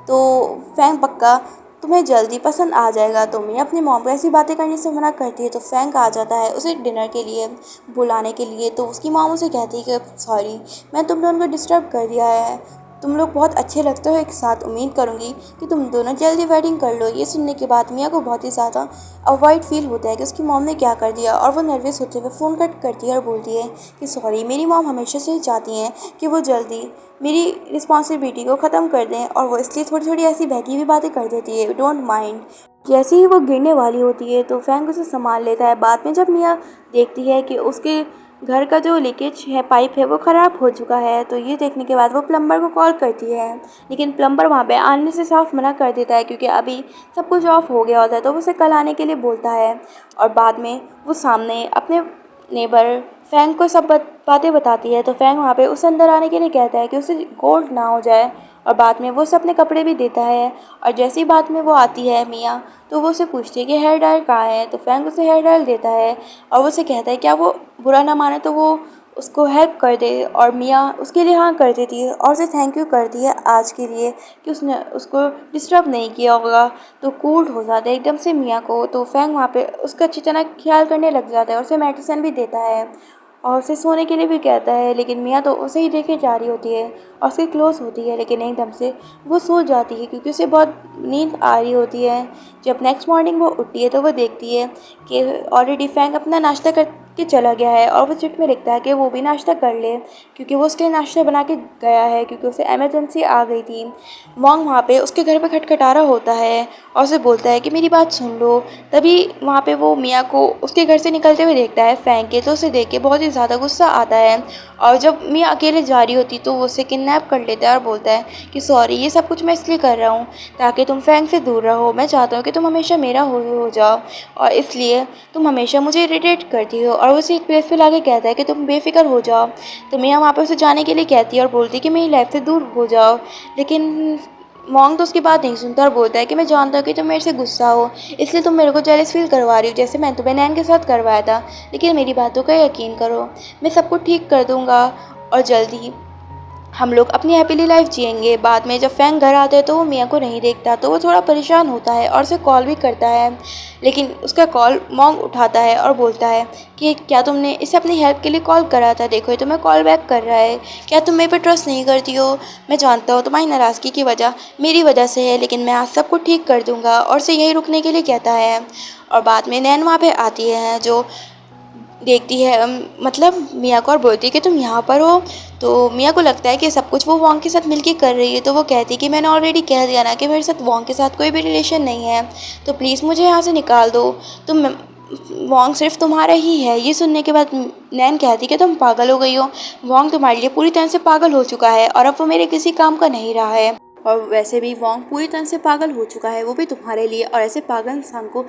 तो फैंग पक्का तुम्हें जल्दी पसंद आ जाएगा। तो मियाँ अपनी मॉम को ऐसी बातें करने से मना करती है, तो फैंक आ जाता है उसे डिनर के लिए बुलाने के लिए। तो उसकी मॉम उसे कहती है कि सॉरी, मैं तुम दोनों को डिस्टर्ब कर दिया है, तुम लोग बहुत अच्छे लगते हो एक साथ, उम्मीद करूँगी कि तुम दोनों जल्दी वेडिंग कर लो। ये सुनने के बाद मियाँ को बहुत ही ज़्यादा अवॉइड फील होता है कि उसकी मॉम ने क्या कर दिया, और वो नर्वस होते हुए फ़ोन कट करती है और बोलती है कि सॉरी, मेरी मॉम हमेशा से ही चाहती हैं कि वो जल्दी मेरी रिस्पॉन्सिबिलिटी को ख़त्म कर दें, और वो इसलिए थोड़ी थोड़ी ऐसी बहकी हुई बातें कर देती है, डोंट माइंड। जैसे ही वो गिरने वाली होती है तो फैंक उसे संभाल लेता है। बाद में जब मियाँ देखती है कि उसके घर का जो लीकेज है, पाइप है, वो ख़राब हो चुका है, तो ये देखने के बाद वो प्लम्बर को कॉल करती है, लेकिन प्लम्बर वहाँ पे आने से साफ मना कर देता है क्योंकि अभी सब कुछ ऑफ हो गया होता है। तो वो उसे कल आने के लिए बोलता है, और बाद में वो सामने अपने नेबर फैंग को सब बातें बताती है। तो फैंग वहाँ पे उसे अंदर आने के लिए कहता है कि उसे गोल्ड ना हो जाए, और बाद में वो उसे अपने कपड़े भी देता है। और जैसे ही बाद में वो आती है मियाँ, तो वो उसे पूछती है कि हेयर ड्रायर कहाँ है? तो फैंग उसे हेयर ड्रायर देता है, और वो उसे कहता है क्या वो बुरा ना माने तो वो उसको हेल्प कर दे, और मियाँ उसके लिए हाँ कर देती है और उसे थैंक यू करती है आज के लिए कि उसने उसको डिस्टर्ब नहीं किया होगा। तो कूल हो जाता है एकदम से मियाँ को। तो फैंग वहाँ पे उसका अच्छी तरह ख्याल करने लग जाता है और उसे मेडिसिन भी देता है और उसे सोने के लिए भी कहता है, लेकिन मियाँ तो उसे ही देखे जा रही होती है और उसके क्लोज होती है, लेकिन एकदम से वो सो जाती है क्योंकि उसे बहुत नींद आ रही होती है। जब नेक्स्ट मॉर्निंग वो उठती है तो वो देखती है कि ऑलरेडी फैंग अपना नाश्ता करके के चला गया है और वो चिट में लिखता है कि वो भी नाश्ता कर ले, क्योंकि वो उसके लिए नाश्ता बना के गया है क्योंकि उसे इमरजेंसी आ गई थी। वॉन्ग वहाँ पे उसके घर पे खटखटा रहा होता है और उसे बोलता है कि मेरी बात सुन लो। तभी वहाँ पे वो मिया को उसके घर से निकलते हुए देखता है फेंग के, तो उसे देख के बहुत ही ज़्यादा गुस्सा आता है। और जब मिया अकेले जा रही होती तो वो उसे किडनैप कर लेता है और बोलता है कि सॉरी, ये सब कुछ मैं इसलिए कर रहा हूँ ताकि तुम फेंग से दूर रहो। मैं चाहता हूँ कि तुम हमेशा मेरा हो जाओ और इसलिए तुम हमेशा मुझे इरिटेट करती हो। और वो उसे एक प्लेस पे लाके कहता है कि तुम बेफिक्र हो जाओ। तो मिया वहाँ पे उसे जाने के लिए कहती है और बोलती है कि मेरी लाइफ से दूर हो जाओ, लेकिन मॉन्ग तो उसकी बात नहीं सुनता और बोलता है कि मैं जानता हूँ कि तुम मेरे से गुस्सा हो, इसलिए तुम मेरे को जेलस फील करवा रही हो जैसे मैं तुम्हें नैन के साथ करवाया था। लेकिन मेरी बातों का यकीन करो, मैं सब कुछ ठीक कर दूँगा और जल्दी हम लोग अपनी हैप्पीली लाइफ जिएंगे। बाद में जब फैंग घर आता है तो वो मिया को नहीं देखता, तो वो थोड़ा परेशान होता है और उसे कॉल भी करता है, लेकिन उसका कॉल मॉन्ग उठाता है और बोलता है कि क्या तुमने इसे अपनी हेल्प के लिए कॉल करा था? देखो ये तुम्हें कॉल बैक कर रहा है, क्या तुम मेरे पे ट्रस्ट नहीं करती हो? मैं जानता हूँ तुम्हारी नाराज़गी की वजह मेरी वजह से है, लेकिन मैं आज सब कुछ ठीक कर दूँगा। और उसे यहीं रुकने के लिए कहता है। और बाद में नैन वहाँ पे आती है जो देखती है मतलब मिया को, और बोलती है कि तुम यहाँ पर हो। तो मिया को लगता है कि सब कुछ वो वॉन्ग के साथ मिलके कर रही है, तो वो कहती है कि मैंने ऑलरेडी कह दिया ना कि मेरे साथ वॉन्ग के साथ कोई भी रिलेशन नहीं है, तो प्लीज़ मुझे यहाँ से निकाल दो। तुम वॉन्ग सिर्फ तुम्हारा ही है। ये सुनने के बाद नैन कहती कि तुम पागल हो गई हो, वॉन्ग तुम्हारे लिए पूरी तरह से पागल हो चुका है और अब वो मेरे किसी काम का नहीं रहा है। और वैसे भी वॉन्ग पूरी तरह से पागल हो चुका है, वो भी तुम्हारे लिए, और ऐसे पागल इंसान को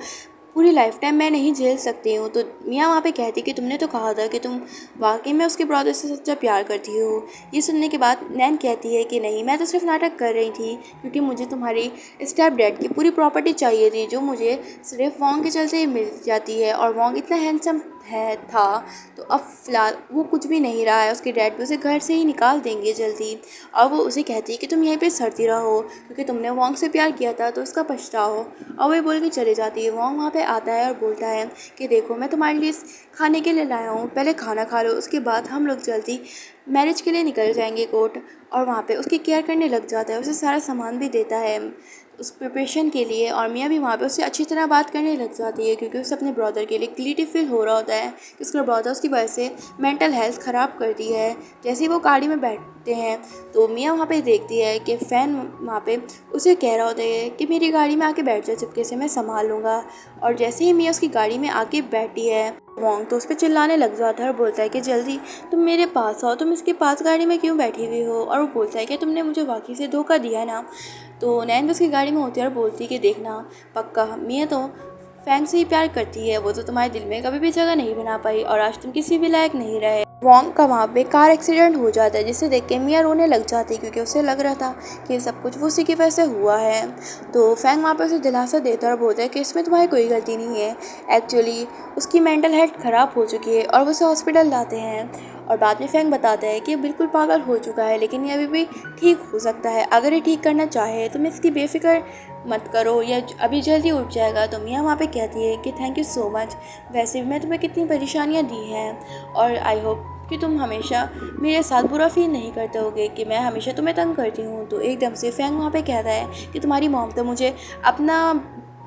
पूरी लाइफ टाइम मैं नहीं झेल सकती हूँ। तो मियाँ वहाँ पे कहती कि तुमने तो कहा था कि तुम वाकई में उसके ब्रदर से सच्चा प्यार करती हो। ये सुनने के बाद नैन कहती है कि नहीं, मैं तो सिर्फ नाटक कर रही थी क्योंकि मुझे तुम्हारी स्टेप डैड की पूरी प्रॉपर्टी चाहिए थी, जो मुझे सिर्फ वॉन्ग के चलते ही मिल जाती है। और वॉन्ग इतना हैंडसम है था, तो अब फ़िलहाल वो कुछ भी नहीं रहा है। उसके डैड भी उसे घर से ही निकाल देंगे जल्दी। और वो उसे कहती है कि तुम यहीं पे सड़ती रहो क्योंकि तुमने वॉन्ग से प्यार किया था, तो उसका पछताओ। और वो बोल के चली जाती है। वॉन्ग वहाँ पे आता है और बोलता है कि देखो, मैं तुम्हारे लिए खाने के लिए लाया हूँ, पहले खाना खा लो, उसके बाद हम लोग जल्दी मैरिज के लिए निकल जाएंगे कोर्ट। और वहाँ पे उसकी केयर करने लग जाता है, उसे सारा सामान भी देता है उस प्रिपरेशन के लिए। और मियाँ भी वहाँ पे उससे अच्छी तरह बात करने लग जाती है क्योंकि उसे अपने ब्रदर के लिए गिल्टी फील हो रहा होता है कि उसका ब्रदर उसकी वजह से मेंटल हेल्थ ख़राब कर दी है। जैसे ही वो गाड़ी में बैठते हैं तो मियाँ वहाँ पे देखती है कि फ़ैन वहाँ पे उसे कह रहा होता है कि मेरी गाड़ी में आके बैठ जा चुपके से, मैं संभाल लूँगा। और जैसे ही मियाँ उसकी गाड़ी में आके बैठी है, वॉन्ग तो उस पर चिल्लाने लग जाता है और बोलता है कि जल्दी तुम मेरे पास आओ, तुम इसके पास गाड़ी में क्यों बैठी हुई हो? और वो बोलता है कि तुमने मुझे वाकई से धोखा दिया ना। तो नैन उसकी गाड़ी में होती है और बोलती है कि देखना, पक्का मियाँ तो फैंग से ही प्यार करती है, वो तो तुम्हारे दिल में कभी भी जगह नहीं बना पाई और आज तुम किसी भी लायक नहीं रहे। वॉन्ग का वहाँ पे कार एक्सीडेंट हो जाता है, जिसे देख के मियाँ रोने लग जाती है क्योंकि उसे लग रहा था कि सब कुछ वो उसी की वजह से हुआ है। तो फैंग वहाँ पे उसे दिलासा देता है और बोलता है कि इसमें तुम्हारी कोई गलती नहीं है, एक्चुअली उसकी मेंटल हेल्थ ख़राब हो चुकी है। और वो उसे हॉस्पिटल लाते हैं और बाद में फैंग बताता है कि ये बिल्कुल पागल हो चुका है, लेकिन ये अभी भी ठीक हो सकता है। अगर ये ठीक करना चाहे तो मैं इसकी बेफिक्र मत करो, या अभी जल्दी उठ जाएगा। तो मियाँ वहाँ पे कहती है कि थैंक यू सो मच, वैसे भी मैं तुम्हें कितनी परेशानियाँ दी हैं और आई होप कि तुम हमेशा मेरे साथ बुरा फील नहीं करते होगे कि मैं हमेशा तुम्हें तंग करती हूँ। तो एकदम से फैंग वहाँ पे कहता है कि तुम्हारी मॉम तो मुझे अपना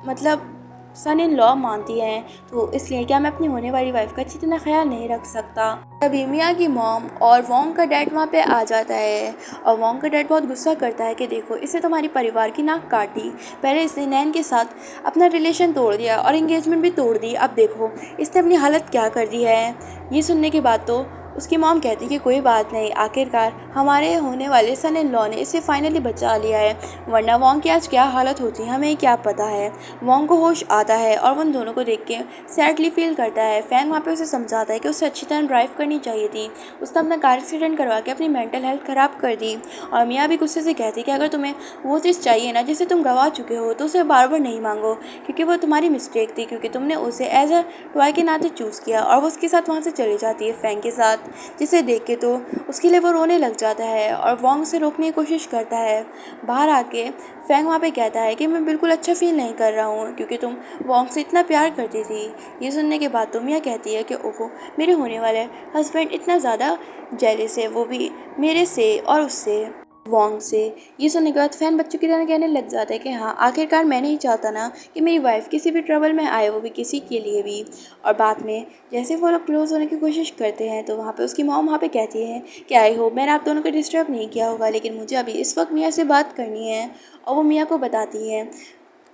मतलब सन इन लॉ मानती हैं, तो इसलिए क्या मैं अपनी होने वाली वाइफ का अच्छी तरह ख्याल नहीं रख सकता? तभी मियाँ की मॉम और वॉन्ग का डैड वहाँ पे आ जाता है और वॉन्ग का डैड बहुत गुस्सा करता है कि देखो, इसने तुम्हारी परिवार की नाक काटी, पहले इसने नैन के साथ अपना रिलेशन तोड़ दिया और एंगेजमेंट भी तोड़ दी, अब देखो इसने अपनी हालत क्या कर दी है। ये सुनने के बाद तो उसकी मॉम कहती कि कोई बात नहीं, आखिरकार हमारे होने वाले सन इन लॉ ने इसे फाइनली बचा लिया है, वरना वॉन्ग की आज क्या हालत होती हमें क्या पता है। वॉन्ग को होश आता है और उन दोनों को देख के सैडली फील करता है। फैंग वहाँ पे उसे समझाता है कि उसे अच्छी तरह ड्राइव करनी चाहिए थी, उसने अपना कार एक्सीडेंट करवा के अपनी मेंटल हेल्थ ख़राब कर दी। और मियाँ भी गुस्से से कहती कि अगर तुम्हें वो चीज़ चाहिए ना जिसे तुम गवा चुके हो, तो उसे बार बार नहीं मांगो क्योंकि वो तुम्हारी मिस्टेक थी, क्योंकि तुमने उसे एज अ टॉय के नाते चूज़ किया। और वो उसके साथ वहाँ से चली जाती है फैंग के साथ, जिसे देख के तो उसके लिए वो रोने लग जाता है और वॉन्ग से रोकने की कोशिश करता है। बाहर आके फैंग वहाँ पे कहता है कि मैं बिल्कुल अच्छा फील नहीं कर रहा हूँ क्योंकि तुम वॉन्ग से इतना प्यार करती थी। ये सुनने के बाद तो मियाँ कहती है कि ओहो, मेरे होने वाले हस्बैंड इतना ज़्यादा जेलस है, वो भी मेरे से और उससे। वोंग से। ये सुनने के बाद फैन बच्चों की तरह कहने लग जाता है कि हाँ, आखिरकार मैं नहीं चाहता ना कि मेरी वाइफ किसी भी ट्रबल में आए, वो भी किसी के लिए भी। और बाद में जैसे वो लोग क्लोज होने की कोशिश करते हैं तो वहाँ पे उसकी मॉम वहाँ पे कहती है कि आई होप मैंने आप दोनों को डिस्टर्ब नहीं किया होगा, लेकिन मुझे अभी इस वक्त मियाँ से बात करनी है। और वो मियाँ को बताती है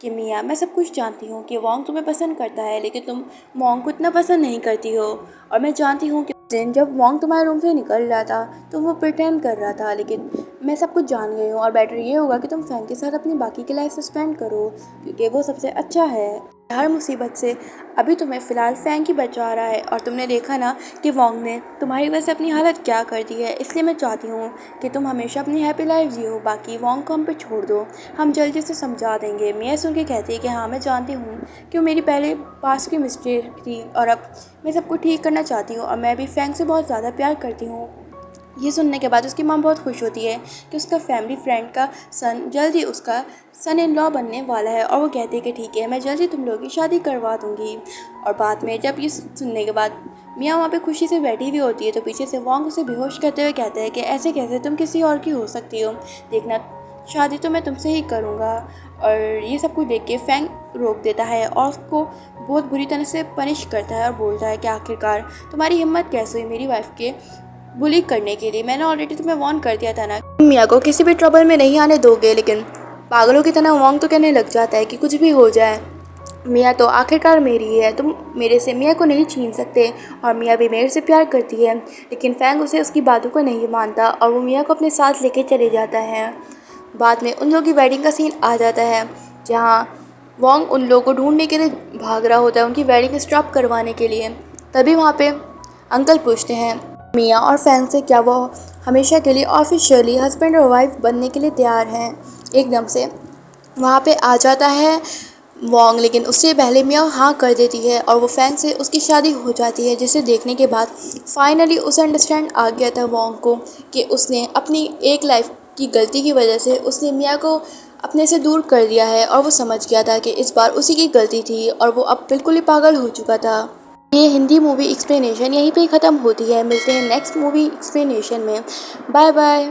कि मियाँ, मैं सब कुछ जानती हूँ कि वोंग तुम्हें पसंद करता है, लेकिन तुम वोंग को इतना पसंद नहीं करती हो। और मैं जानती हूँ कि उस दिन जब वोंग तुम्हारे रूम से निकल रहा था तो वो प्रिटेंड कर रहा था, लेकिन मैं सब कुछ जान गई हूँ और बेटर ये होगा कि तुम फैंग के साथ अपनी बाकी की लाइफ स्पेंड करो, क्योंकि वो सबसे अच्छा है। हर मुसीबत से अभी तुम्हें फ़िलहाल फैंग ही बचा रहा है, और तुमने देखा ना कि वोंग ने तुम्हारी वजह से अपनी हालत क्या कर दी है। इसलिए मैं चाहती हूँ कि तुम हमेशा अपनी हैप्पी लाइफ जियो, बाकी वोंग को हम पे छोड़ दो, हम जल्दी से समझा देंगे। मैं सुन के कहती है कि हाँ, मैं जानती हूँ कि वो मेरी पहले पास की मिस्टेक थी और अब मैं सबको ठीक करना चाहती हूँ, और मैं भी फैंग से बहुत ज़्यादा प्यार करती हूँ। ये सुनने के बाद उसकी माँ बहुत खुश होती है कि उसका फैमिली फ्रेंड का सन जल्दी उसका सन इन लॉ बनने वाला है, और वो कहती है कि ठीक है, मैं जल्दी तुम लोगों की शादी करवा दूँगी। और बाद में जब ये सुनने के बाद मियाँ वहाँ पे खुशी से बैठी हुई होती है तो पीछे से वोंग उसे बेहोश करते हुए कहता है कि ऐसे कैसे तुम किसी और की हो सकती हो, देखना शादी तो मैं तुमसे ही करूँगा। और ये सब कुछ देख के फैंग रोक देता है और उसको बहुत बुरी तरह से पनिश करता है और बोलता है कि आखिरकार तुम्हारी हिम्मत कैसे हुई मेरी वाइफ के बुली करने के लिए, मैंने ऑलरेडी तुम्हें वार्न कर दिया था ना तुम मियाँ को किसी भी ट्रबल में नहीं आने दोगे। लेकिन पागलों की तरह वोंग तो कहने लग जाता है कि कुछ भी हो जाए, मियाँ तो आखिरकार मेरी है, तुम मेरे से मियाँ को नहीं छीन सकते। और मियाँ भी मेरे से प्यार करती है, लेकिन फैंग उसे उसकी बातों को नहीं मानता और वो मियाँ को अपने साथ लेके चले जाता है। बाद में उन लोगों की वेडिंग का सीन आ जाता है, जहाँ वोंग उन लोगों को ढूंढने के लिए भाग रहा होता है उनकी वेडिंग स्टॉप करवाने के लिए। तभी वहाँ पे अंकल पूछते हैं मियाँ और फैंग से क्या वो हमेशा के लिए ऑफिशियली हस्बैंड और वाइफ बनने के लिए तैयार हैं। एकदम से वहाँ पे आ जाता है वोंग, लेकिन उससे पहले मियाँ हाँ कर देती है और वो फैंग से उसकी शादी हो जाती है, जिसे देखने के बाद फाइनली उसे अंडरस्टैंड आ गया था वोंग को कि उसने अपनी एक लाइफ की गलती की वजह से उसने मियाँ को अपने से दूर कर दिया है, और वो समझ गया था कि इस बार उसी की गलती थी और वो अब बिल्कुल ही पागल हो चुका था। ये हिंदी मूवी एक्सप्लेनेशन यहीं पे ख़त्म होती है। मिलते हैं नेक्स्ट मूवी एक्सप्लेनेशन में। Bye bye.